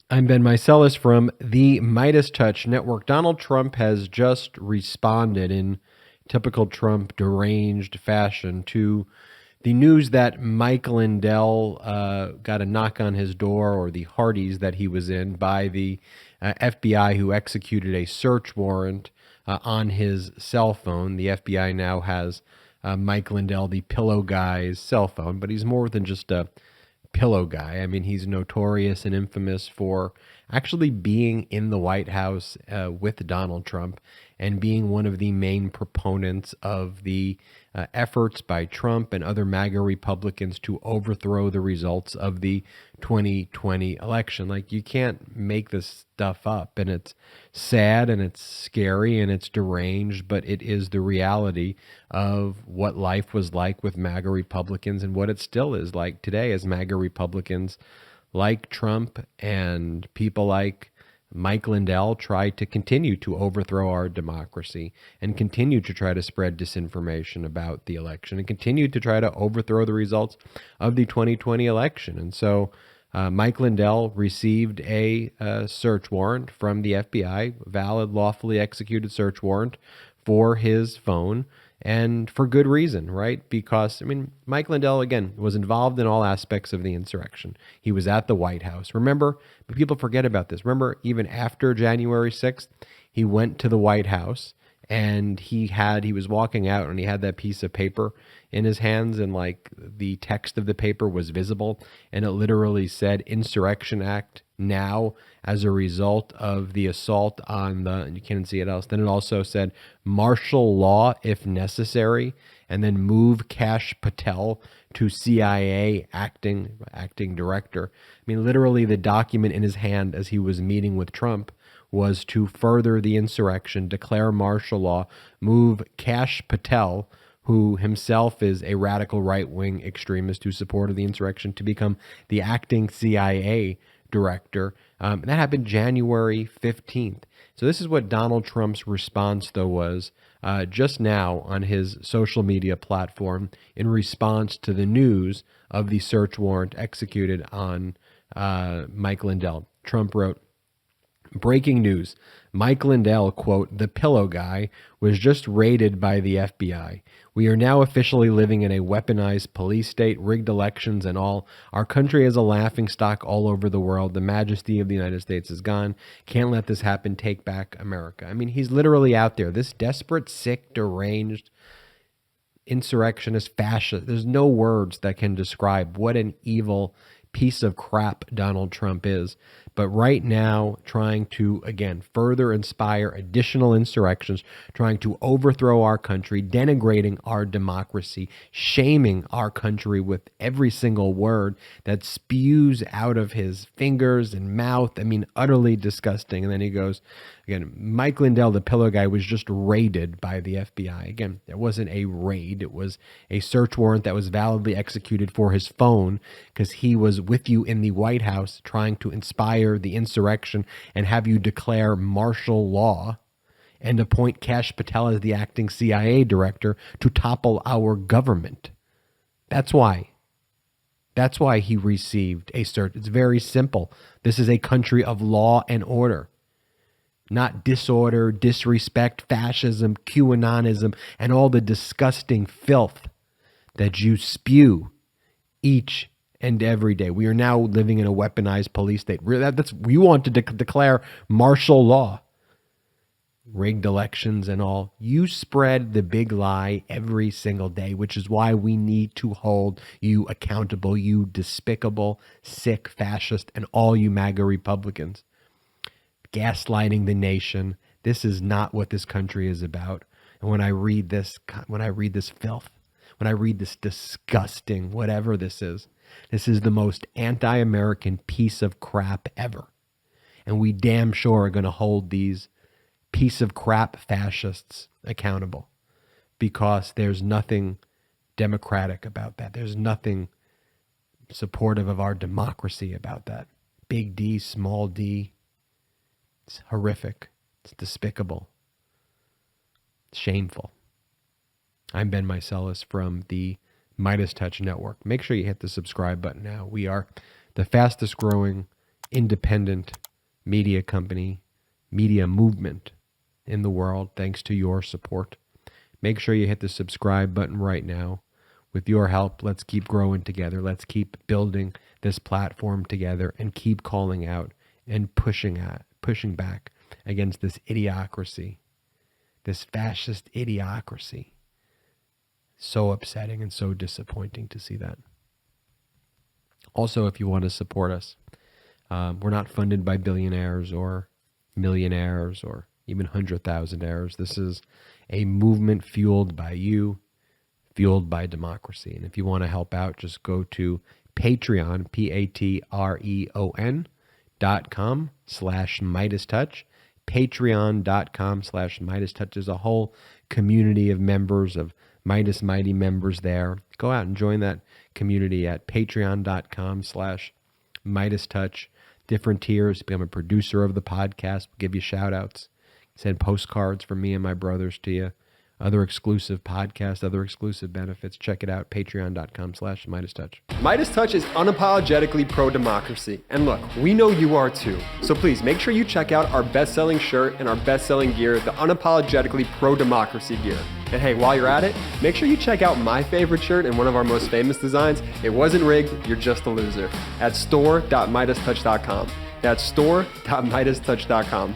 I'm Ben Meiselas from the MeidasTouch Network. Donald Trump has just responded in typical Trump deranged fashion to the news that Mike Lindell got a knock on his door, or the Hardee's that he was in, by the FBI, who executed a search warrant on his cell phone. The FBI now has Mike Lindell, the pillow guy's cell phone, but he's more than just a pillow guy. I mean, he's notorious and infamous for actually being in the White House with Donald Trump and being one of the main proponents of the efforts by Trump and other MAGA Republicans to overthrow the results of the 2020 election. Like, you can't make this stuff up, and it's sad and it's scary and it's deranged, but it is the reality of what life was like with MAGA Republicans and what it still is like today, as MAGA Republicans like Trump and people like Mike Lindell try to continue to overthrow our democracy and continue to try to spread disinformation about the election and continue to try to overthrow the results of the 2020 election. And so Mike Lindell received a search warrant from the FBI, valid, lawfully executed search warrant for his phone, and for good reason, right? Because, I mean, Mike Lindell, again, was involved in all aspects of the insurrection. He was at the White House. Remember, but people forget about this. Remember, even after January 6th, he went to the White House and he was walking out and he had that piece of paper in his hands, and like the text of the paper was visible, and it literally said Insurrection Act now as a result of the assault on the, and you can't see it else. Then it also said martial law if necessary, and then move Kash Patel to CIA acting director. I mean, literally the document in his hand as he was meeting with Trump was to further the insurrection, declare martial law, move Kash Patel, who himself is a radical right-wing extremist who supported the insurrection, to become the acting CIA director. That happened January 15th. So this is what Donald Trump's response, though, was just now on his social media platform in response to the news of the search warrant executed on Mike Lindell. Trump wrote, "Breaking news. Mike Lindell, quote, the pillow guy, was just raided by the FBI. We are now officially living in a weaponized police state, rigged elections and all. Our country is a laughingstock all over the world. The majesty of the United States is gone. Can't let this happen. Take back America." I mean, he's literally out there. This desperate, sick, deranged insurrectionist fascist. There's no words that can describe what an evil piece of crap Donald Trump is. But right now, trying to, again, further inspire additional insurrections, trying to overthrow our country, denigrating our democracy, shaming our country with every single word that spews out of his fingers and mouth. I mean, utterly disgusting. And then he goes, again, Mike Lindell, the pillow guy, was just raided by the FBI. Again, there wasn't a raid. It was a search warrant that was validly executed for his phone because he was with you in the White House trying to inspire the insurrection and have you declare martial law and appoint Kash Patel as the acting CIA director to topple our government. That's why. That's why he received a search. It's very simple. This is a country of law and order, not disorder, disrespect, fascism, QAnonism, and all the disgusting filth that you spew each and every day. We are now living in a weaponized police state. We want to declare martial law, rigged elections and all. You spread the big lie every single day, which is why we need to hold you accountable, you despicable, sick fascist, and all you MAGA Republicans. Gaslighting the nation. This is not what this country is about. And when I read this filth, when I read this disgusting, whatever this is the most anti-American piece of crap ever. And we damn sure are going to hold these piece of crap fascists accountable, because there's nothing democratic about that. There's nothing supportive of our democracy about that. Big D, small d. It's horrific. It's despicable. It's shameful. I'm Ben Meiselas from the MeidasTouch Network. Make sure you hit the subscribe button now. We are the fastest growing independent media company, media movement in the world, thanks to your support. Make sure you hit the subscribe button right now. With your help, let's keep growing together. Let's keep building this platform together and keep calling out and pushing back against this idiocracy, this fascist idiocracy. So upsetting and so disappointing to see that. Also, if you want to support us, we're not funded by billionaires or millionaires or even 100,000-aires. This is a movement fueled by you, fueled by democracy. And if you want to help out, just go to Patreon, patreon.com/MeidasTouch. Patreon.com/MeidasTouch. There's a whole community of members, of Meidas Mighty members there. Go out and join that community at patreon.com/MeidasTouch. Different tiers. Become a producer of the podcast. We'll give you shout outs. Send postcards from me and my brothers to you. Other exclusive podcasts, other exclusive benefits. Check it out, patreon.com/MeidasTouch. MeidasTouch is unapologetically pro-democracy. And look, we know you are too. So please make sure you check out our best-selling shirt and our best-selling gear, the unapologetically pro-democracy gear. And hey, while you're at it, make sure you check out my favorite shirt and one of our most famous designs. It wasn't rigged, you're just a loser. At store.MeidasTouch.com. That's store.MeidasTouch.com.